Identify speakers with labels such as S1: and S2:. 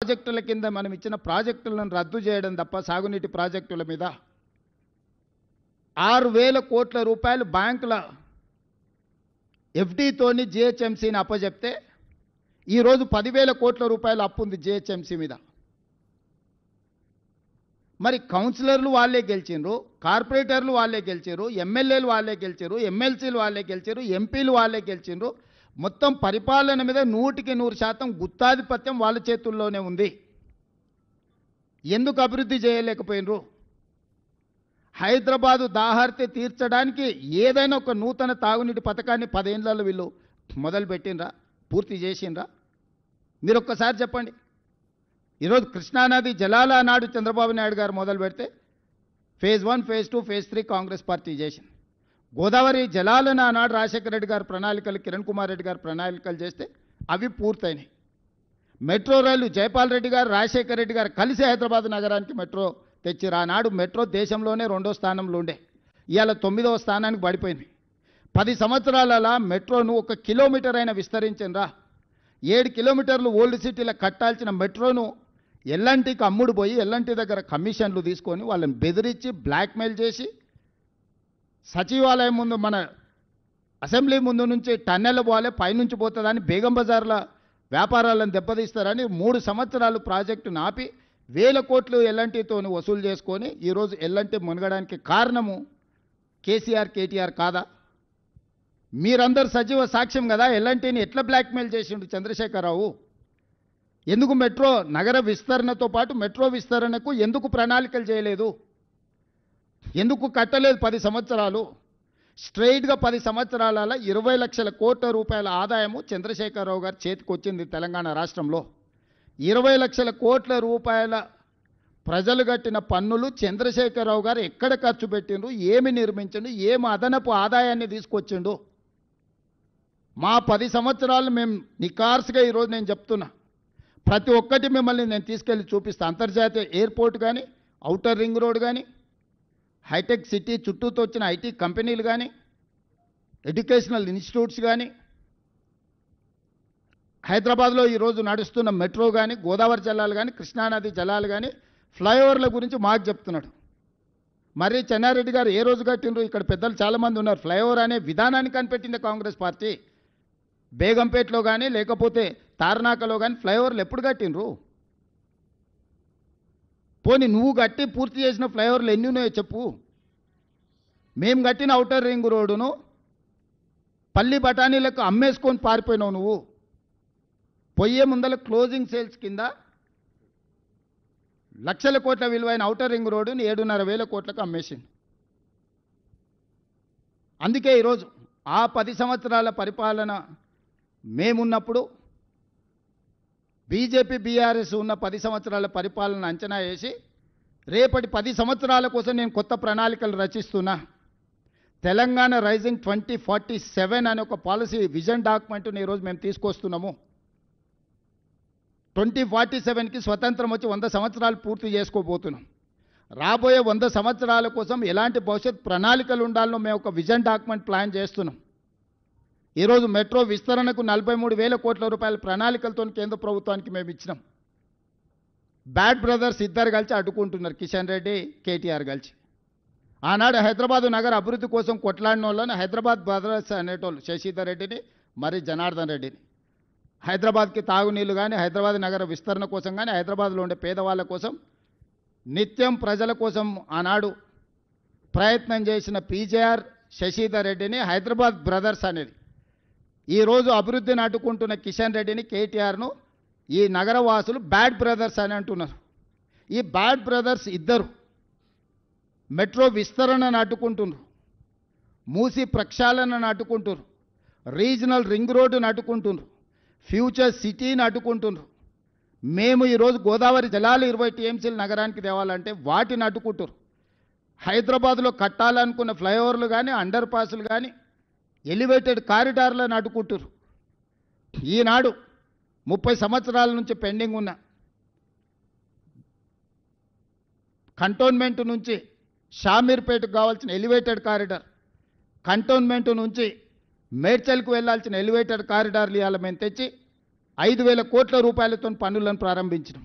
S1: ప్రాజెక్టుల కింద మనం ఇచ్చిన ప్రాజెక్టులను రద్దు చేయడం తప్ప సాగునీటి ప్రాజెక్టుల మీద 6,000 కోట్ల రూపాయలు బ్యాంకుల ఎఫ్డీతోని జిహెచ్ఎంసీని అప్పజెప్తే ఈరోజు 10,000 కోట్ల రూపాయలు అప్పు ఉంది జిహెచ్ఎంసీ మీద. మరి కౌన్సిలర్లు వాళ్ళే గెలిచిండ్రు, కార్పొరేటర్లు వాళ్ళే గెలిచారు, ఎమ్మెల్యేలు వాళ్ళే గెలిచారు, ఎమ్మెల్సీలు వాళ్ళే గెలిచారు, ఎంపీలు వాళ్ళే గెలిచిండ్రు. మొత్తం పరిపాలన మీద 100% గుత్తాధిపత్యం వాళ్ళ చేతుల్లోనే ఉంది. ఎందుకు అభివృద్ధి చేయలేకపోయినరు? హైదరాబాదు దాహార్తి తీర్చడానికి ఏదైనా ఒక నూతన తాగునీటి పథకాన్ని 10 ఏళ్లలో వీళ్ళు మొదలుపెట్టినరా? పూర్తి చేసిండ్రా? మీరు ఒక్కసారి చెప్పండి. ఈరోజు కృష్ణానది జలాల నాడు చంద్రబాబు నాయుడు గారు మొదలు పెడితే phase 1, phase 2, phase 3 Congress party చేసింది. గోదావరి జలాలను ఆనాడు రాజశేఖర రెడ్డి గారు ప్రణాళికలు, కిరణ్ కుమార్ రెడ్డి గారు ప్రణాళికలు చేస్తే అవి పూర్తయినాయి. మెట్రో రైలు జైపాల్ రెడ్డి గారు, రాజశేఖర రెడ్డి గారు కలిసి హైదరాబాద్ నగరానికి మెట్రో తెచ్చిరు. ఆనాడు మెట్రో దేశంలోనే 2వ స్థానంలో ఉండే, ఇవాళ 9వ స్థానానికి పడిపోయింది. 10 సంవత్సరాలలో మెట్రోను 1 కిలోమీటర్ అయినా విస్తరించిండ్రా? 7 కిలోమీటర్లు ఓల్డ్ సిటీలో కట్టాల్సిన మెట్రోను ఎల్ఎన్టీకి అమ్ముడు పోయి ఎల్ఎన్టీ దగ్గర కమిషన్లు తీసుకొని వాళ్ళని బెదిరించి బ్లాక్మెయిల్ చేసి సచివాలయం ముందు, మన అసెంబ్లీ ముందు నుంచి టన్నెల్ పోవాలి, పైనుంచి పోతుందని బేగం బజార్ల వ్యాపారాలను దెబ్బతీస్తారని 3 సంవత్సరాలు ప్రాజెక్టును ఆపి 1,000 కోట్లు ఎల్ఎన్టీతో వసూలు చేసుకొని ఈరోజు ఎల్ఎన్టీ మునగడానికి కారణము కేసీఆర్, కేటీఆర్ కాదా? మీరందరూ సజీవ సాక్ష్యం కదా. ఎల్ఎన్టీని ఎట్లా బ్లాక్మెయిల్ చేసిండు చంద్రశేఖరరావు? ఎందుకు మెట్రో నగర విస్తరణతో పాటు మెట్రో విస్తరణకు ఎందుకు ప్రణాళికలు చేయలేదు? ఎందుకు కట్టలేదు? 10 సంవత్సరాలు స్ట్రైట్గా 10 సంవత్సరాల 20 లక్షల కోట్ల రూపాయల ఆదాయము చంద్రశేఖరరావు గారి చేతికి వచ్చింది తెలంగాణ రాష్ట్రంలో. 20 లక్షల కోట్ల రూపాయల ప్రజలు కట్టిన పన్నులు చంద్రశేఖరరావు గారు ఎక్కడ ఖర్చు పెట్టిండు, ఏమి నిర్మించిండు, ఏమి అదనపు ఆదాయాన్ని తీసుకొచ్చిండు? మా 10 సంవత్సరాలు మేము నికార్స్గా ఈరోజు నేను చెప్తున్నా, ప్రతి ఒక్కటి మిమ్మల్ని నేను తీసుకెళ్ళి చూపిస్తాను. అంతర్జాతీయ ఎయిర్పోర్ట్ కానీ, ఔటర్ రింగ్ రోడ్ కానీ, హైటెక్ సిటీ చుట్టూతో వచ్చిన ఐటీ కంపెనీలు కానీ, ఎడ్యుకేషనల్ ఇన్స్టిట్యూట్స్ కానీ, హైదరాబాద్లో ఈరోజు నడుస్తున్న మెట్రో కానీ, గోదావరి జలాలు కానీ, కృష్ణానది జలాలు కానీ, ఫ్లైఓవర్ల గురించి మాకు చెప్తున్నాడు. మరి చెన్నారెడ్డి గారు ఏ రోజు కట్టిండ్రు? ఇక్కడ పెద్దలు చాలామంది ఉన్నారు. ఫ్లైఓవర్ అనే విధానాన్ని కనిపెట్టింది కాంగ్రెస్ పార్టీ. బేగంపేటలో కానీ లేకపోతే తార్నాకలో కానీ ఫ్లైఓవర్లు ఎప్పుడు కట్టిండ్రు? పోనీ నువ్వు కట్టి పూర్తి చేసిన ఫ్లైఓవర్లు ఎన్ని ఉన్నాయో చెప్పు. మేము కట్టిన ఔటర్ రింగ్ రోడ్డును పల్లి బఠానీలకు అమ్మేసుకొని పారిపోయినావు నువ్వు. పొయ్యే ముందల క్లోజింగ్ సేల్స్ కింద లక్షల కోట్ల విలువైన ఔటర్ రింగ్ రోడ్డుని 7,500 కోట్లకు అమ్మేసింది. అందుకే ఈరోజు ఆ 10 సంవత్సరాల పరిపాలన మేమున్నప్పుడు బీజేపీ, బీఆర్ఎస్ ఉన్న 10 సంవత్సరాల పరిపాలన అంచనా వేసి రేపటి 10 సంవత్సరాల కోసం నేను కొత్త ప్రణాళికలు రచిస్తున్నా. తెలంగాణ రైజింగ్ 2047 అనే ఒక పాలసీ విజన్ డాక్యుమెంట్ని ఈరోజు మేము తీసుకొస్తున్నాము. 2047కి స్వతంత్రం వచ్చి 100 సంవత్సరాలు పూర్తి చేసుకోబోతున్నాం. రాబోయే 100 సంవత్సరాల కోసం ఎలాంటి భవిష్యత్ ప్రణాళికలు ఉండాలో మేము ఒక విజన్ డాక్యుమెంట్ ప్లాన్ చేస్తున్నాం. ఈరోజు మెట్రో విస్తరణకు 43,000 కోట్ల రూపాయల ప్రణాళికలతో కేంద్ర ప్రభుత్వానికి మేము ఇచ్చినాం. బ్యాడ్ బ్రదర్స్ ఇద్దరు కలిసి అడ్డుకుంటున్నారు, కిషన్ రెడ్డి, కేటీఆర్ కలిసి. ఆనాడు హైదరాబాదు నగర అభివృద్ధి కోసం కొట్లాడిన వాళ్ళని హైదరాబాద్ బ్రదర్స్ అనేటోళ్ళు, శశిధర్ రెడ్డిని, మరి జనార్దన్ రెడ్డిని. హైదరాబాద్కి తాగునీళ్ళు కానీ, హైదరాబాద్ నగర విస్తరణ కోసం కానీ, హైదరాబాద్లో ఉండే పేదవాళ్ళ కోసం, నిత్యం ప్రజల కోసం ఆనాడు ప్రయత్నం చేసిన పీజేఆర్, శశిధర్ రెడ్డిని హైదరాబాద్ బ్రదర్స్ అనేది. ఈరోజు అభివృద్ధిని అడ్డుకుంటున్న కిషన్ రెడ్డిని, కేటీఆర్ను ఈ నగరవాసులు బ్యాడ్ బ్రదర్స్ అని అంటున్నారు. ఈ బ్యాడ్ బ్రదర్స్ ఇద్దరు మెట్రో విస్తరణను అడ్డుకుంటున్నారు, మూసి ప్రక్షాళనను అడ్డుకుంటున్నారు, రీజనల్ రింగ్ రోడ్డును అడ్డుకుంటున్నారు, ఫ్యూచర్ సిటీని అడ్డుకుంటున్నారు. మేము ఈరోజు గోదావరి జలాలు 20 టీఎంసీలు నగరానికి తేవాలంటే వాటిని అడ్డుకుంటారు. హైదరాబాద్లో కట్టాలనుకున్న ఫ్లైఓవర్లు కానీ, అండర్ పాస్లు కానీ, ఎలివేటెడ్ కారిడార్లను అడ్డుకుంటారు. ఈనాడు 30 సంవత్సరాల నుంచి పెండింగ్ ఉన్న కంటోన్మెంట్ నుంచి షామీర్పేటకు కావాల్సిన ఎలివేటెడ్ కారిడార్, కంటోన్మెంట్ నుంచి మేడ్చల్కు వెళ్లాల్సిన ఎలివేటెడ్ కారిడార్లు ఇవాళ మేము తెచ్చి 5,000 కోట్ల రూపాయలతో పనులను ప్రారంభించినాం.